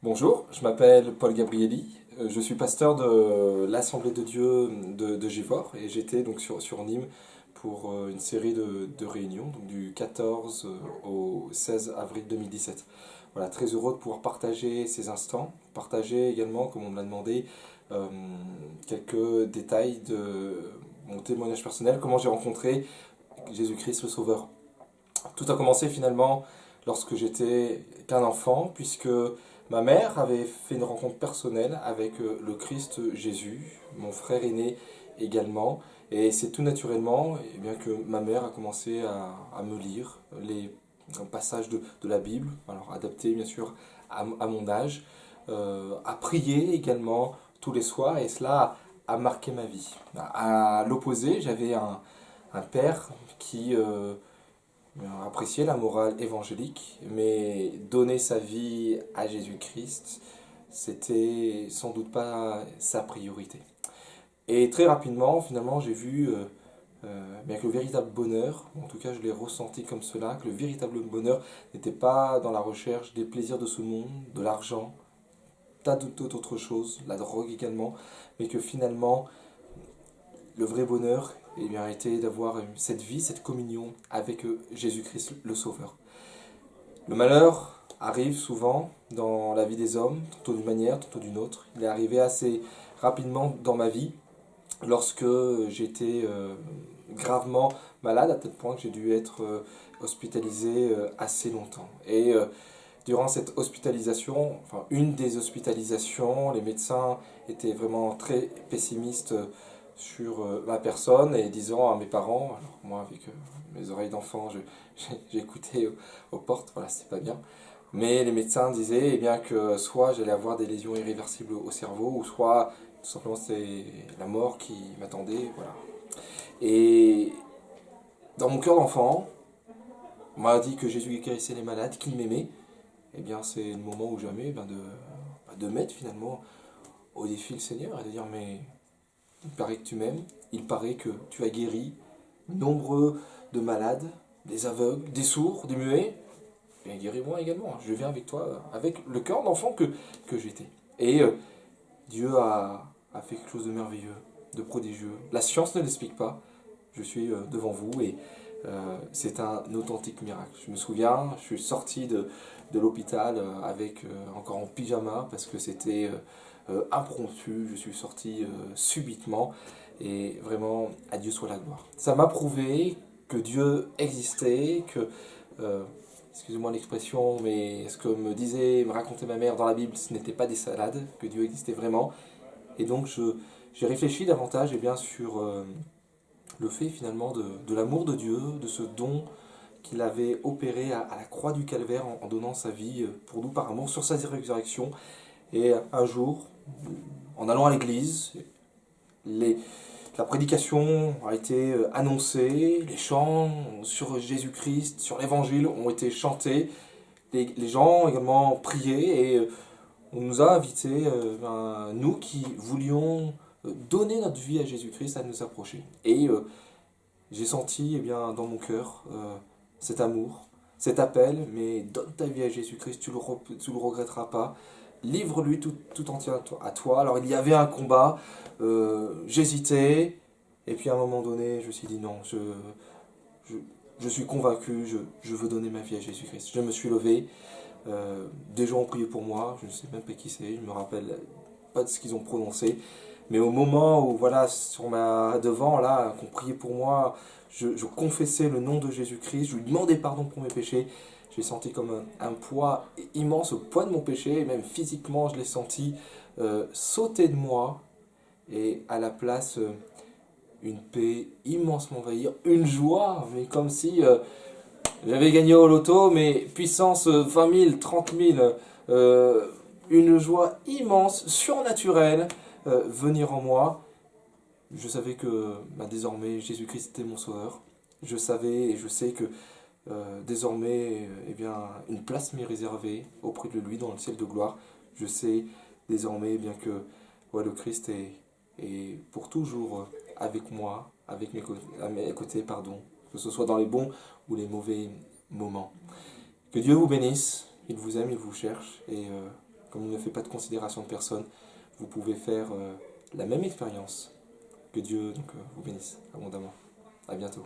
Bonjour, je m'appelle Paul Gabrielli, je suis pasteur de l'Assemblée de Dieu de Givors et j'étais donc sur Nîmes pour une série de réunions, donc du 14 au 16 avril 2017. Voilà, très heureux de pouvoir partager ces instants, partager également, comme on me l'a demandé, euh, quelques détails de mon témoignage personnel, comment j'ai rencontré Jésus-Christ le Sauveur. Tout a commencé finalement lorsque j'étais qu'un enfant, puisque ma mère avait fait une rencontre personnelle avec le Christ Jésus, mon frère aîné également, et c'est tout naturellement bien, que ma mère a commencé à me lire les passages de la Bible, alors adaptés bien sûr à mon âge, à prier également tous les soirs, et cela a marqué ma vie. À l'opposé, j'avais un père qui appréciait la morale évangélique, mais donner sa vie à Jésus-Christ, c'était sans doute pas sa priorité. Et très rapidement, finalement, j'ai vu bien que le véritable bonheur, en tout cas je l'ai ressenti comme cela, que le véritable bonheur n'était pas dans la recherche des plaisirs de ce monde, de l'argent, tas d'autres choses, la drogue également, mais que finalement le vrai bonheur était d'avoir cette vie, cette communion avec Jésus-Christ le Sauveur. Le malheur arrive souvent dans la vie des hommes, tantôt d'une manière, tantôt d'une autre. Il est arrivé assez rapidement dans ma vie lorsque j'étais gravement malade, à tel point que j'ai dû être hospitalisé assez longtemps. Et durant cette hospitalisation, enfin une des hospitalisations, les médecins étaient vraiment très pessimistes sur ma personne et disant à mes parents, alors moi avec mes oreilles d'enfant, j'écoutais aux portes, voilà, c'était pas bien. Mais les médecins disaient eh bien, que soit j'allais avoir des lésions irréversibles au cerveau, ou soit tout simplement c'était la mort qui m'attendait, voilà. Et dans mon cœur d'enfant, on m'a dit que Jésus guérissait les malades, qu'il m'aimait. Eh bien, c'est le moment ou jamais de mettre finalement au défi le Seigneur et de dire mais il paraît que tu m'aimes, il paraît que tu as guéri nombreux de malades, des aveugles, des sourds, des muets, et guéris-moi également. Je viens avec toi, avec le cœur d'enfant que j'étais. Et Dieu a fait quelque chose de merveilleux, de prodigieux. La science ne l'explique pas. Je suis devant vous et c'est un authentique miracle. Je me souviens, je suis sorti de l'hôpital avec encore en pyjama parce que c'était impromptu. Je suis sorti subitement et vraiment, à Dieu soit la gloire. Ça m'a prouvé que Dieu existait, que excusez-moi l'expression, mais ce que me racontait ma mère dans la Bible, ce n'était pas des salades, que Dieu existait vraiment. Et donc j'ai réfléchi davantage bien, sur le fait finalement de l'amour de Dieu, de ce don qu'il avait opéré à la croix du Calvaire en donnant sa vie pour nous par amour sur sa résurrection. Et un jour, en allant à l'église, les, la prédication a été annoncée, les chants sur Jésus-Christ, sur l'Évangile ont été chantés, les gens également priaient et on nous a invités, nous qui voulions donner notre vie à Jésus-Christ, à nous approcher. Et j'ai senti dans mon cœur cet amour, cet appel, mais donne ta vie à Jésus-Christ, tu le regretteras pas. Livre-lui tout entier à toi. Alors il y avait un combat, j'hésitais, et puis à un moment donné, je me suis dit non, je, je suis convaincu, je veux donner ma vie à Jésus-Christ. Je me suis levé, des gens ont prié pour moi, je ne sais même pas qui c'est, je me rappelle pas de ce qu'ils ont prononcé, mais au moment où, voilà, sur ma devant, là, qu'on priait pour moi, je confessais le nom de Jésus-Christ, je lui demandais pardon pour mes péchés, j'ai senti comme un poids immense, au poids de mon péché, et même physiquement, je l'ai senti sauter de moi, et à la place, une paix immense m'envahir, une joie, mais comme si j'avais gagné au loto, mais puissance 20 000, 30 000, une joie immense, surnaturelle, venir en moi. Je savais que désormais Jésus-Christ était mon sauveur. Je savais et je sais que désormais, une place m'est réservée auprès de lui dans le ciel de gloire. Je sais désormais que ouais, le Christ est pour toujours avec moi, à mes côtés, pardon, que ce soit dans les bons ou les mauvais moments. Que Dieu vous bénisse, il vous aime, il vous cherche, et comme il ne fait pas de considération de personne, vous pouvez faire la même expérience. Que Dieu donc, vous bénisse abondamment. À bientôt.